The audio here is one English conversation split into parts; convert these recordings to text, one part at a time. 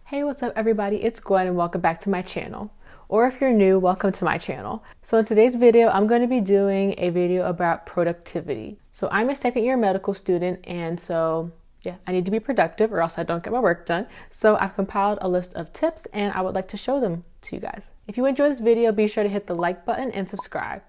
Hey, what's up everybody? It's Gwen and welcome back to my channel. Or if you're new, welcome to my channel. So in today's video, I'm going to be doing a video about productivity. So I'm a second year medical student and I need to be productive or else I don't get my work done. So I've compiled a list of tips and I would like to show them to you guys. If you enjoy this video, be sure to hit the like button and subscribe.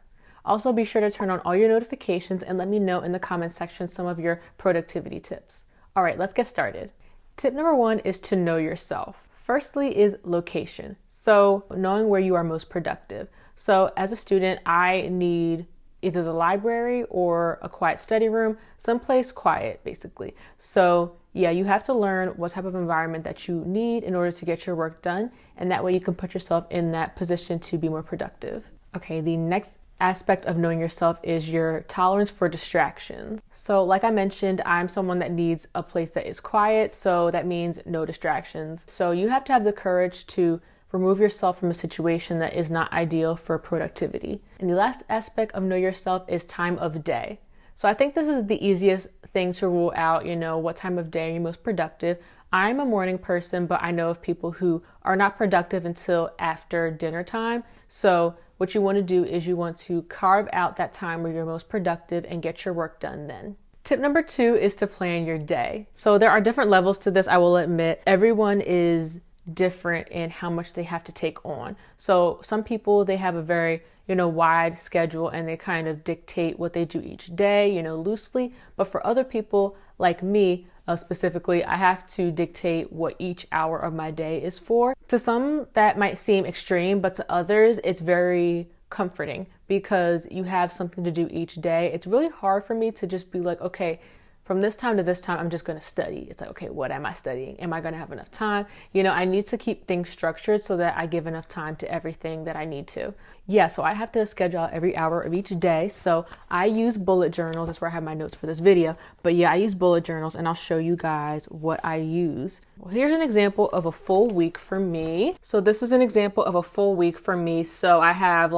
Also be sure to turn on all your notifications and let me know in the comment section some of your productivity tips. All right, let's get started. Tip number one is to know yourself. Firstly is location. So knowing where you are most productive. So as a student, I need either the library or a quiet study room, someplace quiet basically. So yeah, you have to learn what type of environment that you need in order to get your work done. And that way you can put yourself in that position to be more productive. Okay, the next aspect of knowing yourself is your tolerance for distractions. So like I mentioned, I'm someone that needs a place that is quiet, so that means no distractions. So you have to have the courage to remove yourself from a situation that is not ideal for productivity. And the last aspect of know yourself is time of day. So I think this is the easiest thing to rule out, what time of day are you most productive. I'm a morning person, but I know of people who are not productive until after dinner time. So what you want to do is you want to carve out that time where you're most productive and get your work done then. Tip number two is to plan your day. So there are different levels to this, I will admit. Everyone is different in how much they have to take on. So some people, they have a very, wide schedule and they kind of dictate what they do each day, loosely. But for other people like me, specifically, I have to dictate what each hour of my day is for. To some, that might seem extreme, but to others, it's very comforting because you have something to do each day. It's really hard for me to just be like, okay, from this time to this time, I'm just going to study. It's like, okay, what am I studying? Am I going to have enough time? I need to keep things structured so that I give enough time to everything that I need to. Yeah, so I have to schedule out every hour of each day. So I use bullet journals. That's where I have my notes for this video. But yeah, I use bullet journals and I'll show you guys what I use. Well, here's an example of a full week for me. So this is an example of a full week for me. So I have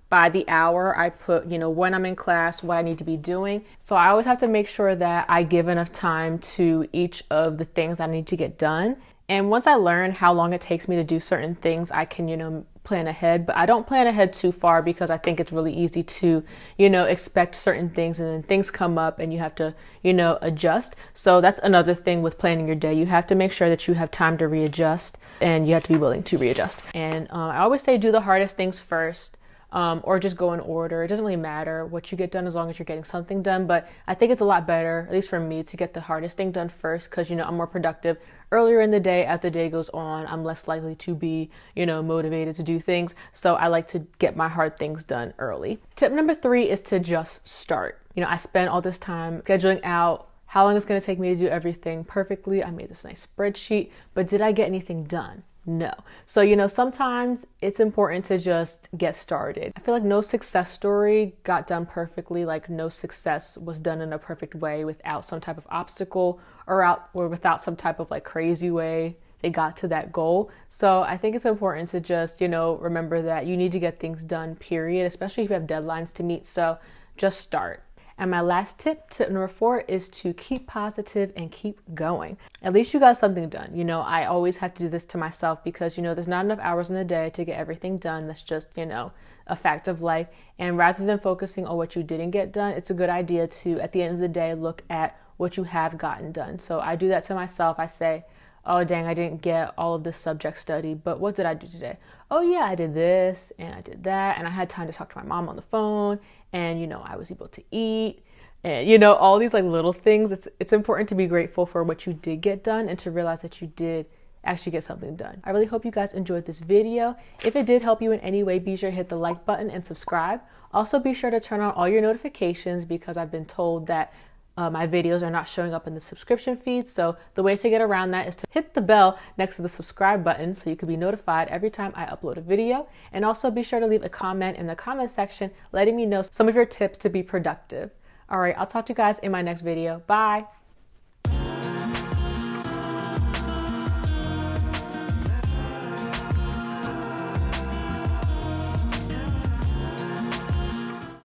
by the hour, I put, when I'm in class, what I need to be doing. So I always have to make sure that I give enough time to each of the things I need to get done. And once I learn how long it takes me to do certain things, I can, plan ahead. But I don't plan ahead too far because I think it's really easy to, expect certain things and then things come up and you have to, adjust. So that's another thing with planning your day. You have to make sure that you have time to readjust and you have to be willing to readjust. And I always say do the hardest things first. Or just go in order. It doesn't really matter what you get done as long as you're getting something done. But I think it's a lot better, at least for me, to get the hardest thing done first because, I'm more productive earlier in the day. As the day goes on, I'm less likely to be, motivated to do things. So I like to get my hard things done early. Tip number three is to just start. I spent all this time scheduling out how long it's going to take me to do everything perfectly. I made this nice spreadsheet, but did I get anything done? No. So, sometimes it's important to just get started. I feel like no success story got done perfectly, like no success was done in a perfect way without some type of obstacle or without some type of crazy way they got to that goal. So I think it's important to just, remember that you need to get things done, period, especially if you have deadlines to meet. So just start. And my last tip number four, is to keep positive and keep going. At least you got something done. I always have to do this to myself because, there's not enough hours in the day to get everything done. That's just, a fact of life. And rather than focusing on what you didn't get done, it's a good idea to, at the end of the day, look at what you have gotten done. So I do that to myself. I say, oh, dang, I didn't get all of this subject study, but what did I do today? Oh yeah, I did this and I did that. And I had time to talk to my mom on the phone and, I was able to eat and, all these little things. It's important to be grateful for what you did get done and to realize that you did actually get something done. I really hope you guys enjoyed this video. If it did help you in any way, be sure to hit the like button and subscribe. Also be sure to turn on all your notifications because I've been told that my videos are not showing up in the subscription feed. So the way to get around that is to hit the bell next to the subscribe button so you can be notified every time I upload a video. And also be sure to leave a comment in the comment section letting me know some of your tips to be productive. All right, I'll talk to you guys in my next video. Bye.